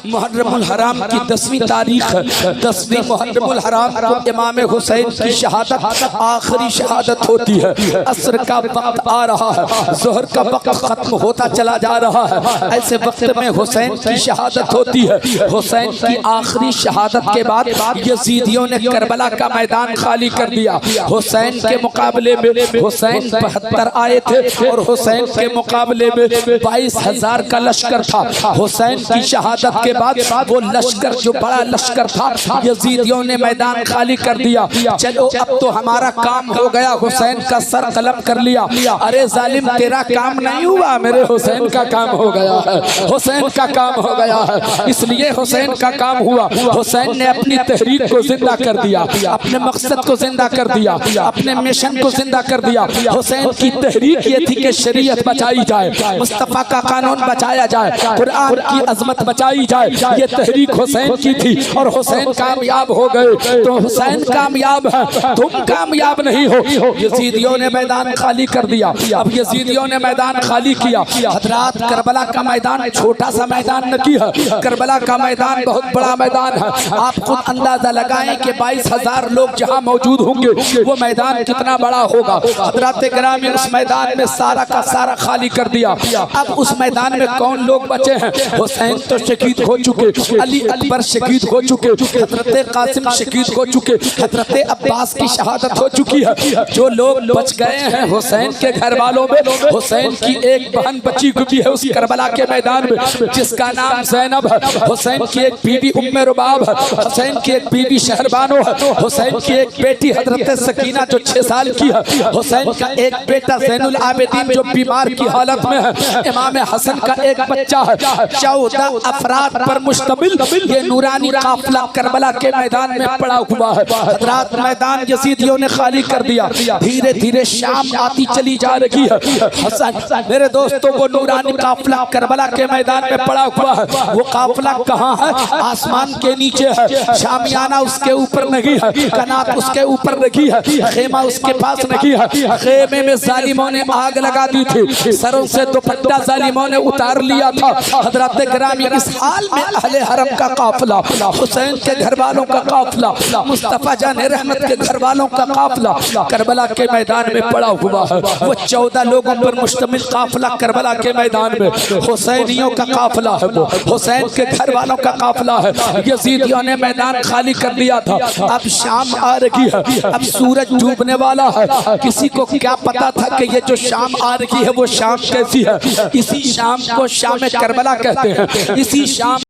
محرم الحرام کی 10ویں تاریخ ہے. 10ویں محرم الحرام کو امام حسین کی شہادت آخری شہادت ہوتی ہے. عصر کا وقت آ رہا ہے, ظہر کا وقت ختم ہوتا چلا جا رہا ہے. ایسے وقت میں حسین کی شہادت ہوتی ہے. حسین کی آخری شہادت کے بعد یزیدیوں نے کربلا کا میدان خالی کر دیا. حسین کے مقابلے میں حسین 72 آئے تھے اور حسین کے مقابلے میں 22,000 کا لشکر تھا. حسین کی شہادت کے بعد وہ لشکر جو بڑا لشکر تھا یزیدیوں نے میدان خالی کر دیا. چلو اب تو ہمارا کام ہو گیا, حسین کا سر قلم کر لیا. ارے ظالم تیرا کام نہیں ہوا, میرے حسین کا کام ہو گیا ہے. حسین کا کام ہو گیا ہے, اس لیے حسین کا کام ہوا. حسین نے اپنی تحریک کو زندہ کر دیا, اپنے مقصد کو زندہ کر دیا, اپنے مشن کو زندہ کر دیا. حسین کی تحریک یہ تھی کہ شریعت بچائی جائے, مصطفیٰ کا قانون بچایا جائے, قرآن کی عظمت بچائی جائے. یہ تحریک حسین کی تھی اور حسین کامیاب ہو گئے. تو حسین کامیاب ہے, تم کامیاب نہیں ہو. یزیدیوں نے میدان خالی کر دیا. اب یزیدیوں نے میدان خالی کیا. حضرات کربلا کا میدان چھوٹا سا میدان نہ کیا, کربلا کا میدان بہت بڑا میدان ہے. آپ خود اندازہ لگائیں کہ 22,000 لوگ جہاں موجود ہوں گے وہ میدان کتنا بڑا ہوگا. حضرات گرامی اس میدان میں سارا کا سارا خالی کر دیا. اب اس میدان میں کون لوگ بچے ہیں؟ حسین تو شہید ہو چکے, علی اکبر شہید ہو چکے, حضرت قاسم شہید ہو چکے, حضرت عباس کی شہادت ہو چکی ہے. جو لوگ بچ گئے ہیں حسین کے گھر والوں میں, حسین کی ایک بہن بچی ہوئی ہے اس کربلا کے میدان میں جس کا نام زینب ہے. حسین کی ایک بیوی ام رباب ہے, حسین کی ایک بیوی شہربانو ہے, حسین کی ایک بیٹی حضرت سکینہ جو 6 سال کی ہے, حسین کا ایک بیٹا زین العابدین جو بیمار کی حالت میں ہے, امام حسن کا ایک بچہ ہے. 14 افراد پر مشتمل یہ نورانی قافلہ کربلا کے میدان میں پڑا ہوا ہے. حضرات میدان یزیدیوں نے خالی کر دیا. دھیرے دھیرے شام آتی چلی جا رہی ہے. حسن میرے دوستوں وہ نورانی قافلہ کربلا کے میدان میں پڑا ہوا ہے. وہ قافلہ کہاں ہے؟ آسمان کے نیچے ہے. شامیانہ اس کے اوپر نہیں ہے, کنات اس کے اوپر نہیں ہے, خیمہ اس کے پاس نہیں ہے. خیمے میں ظالموں نے آگ لگا دی تھی, سروں سے دوپٹہ ظالموں نے اتار لیا تھا. حضرات گرامی اس حال میں اہل حرم کا قافلہ, حسین کے گھر والوں کا قافلہ, مصطفیٰ جان رحمت کے گھر والوں کا قافلہ کربلا کے میدان میں پڑا ہوا ہے. وہ 14 لوگوں پر مشتمل قافلہ کربلا کے میدان میں حسینیوں کا قافلہ ہے, وہ حسین کے گھر والوں کا قافلہ ہے. یزیدیوں نے میدان خالی کر دیا تھا. اب شام آ رہی ہے, اب سورج ڈوبنے والا ہے. کسی کو کیا پتا تھا کہ یہ جو شام آ رہی ہے وہ شام کیسی ہے؟ اسی شام کو شام کربلا کہتے ہیں. اسی شام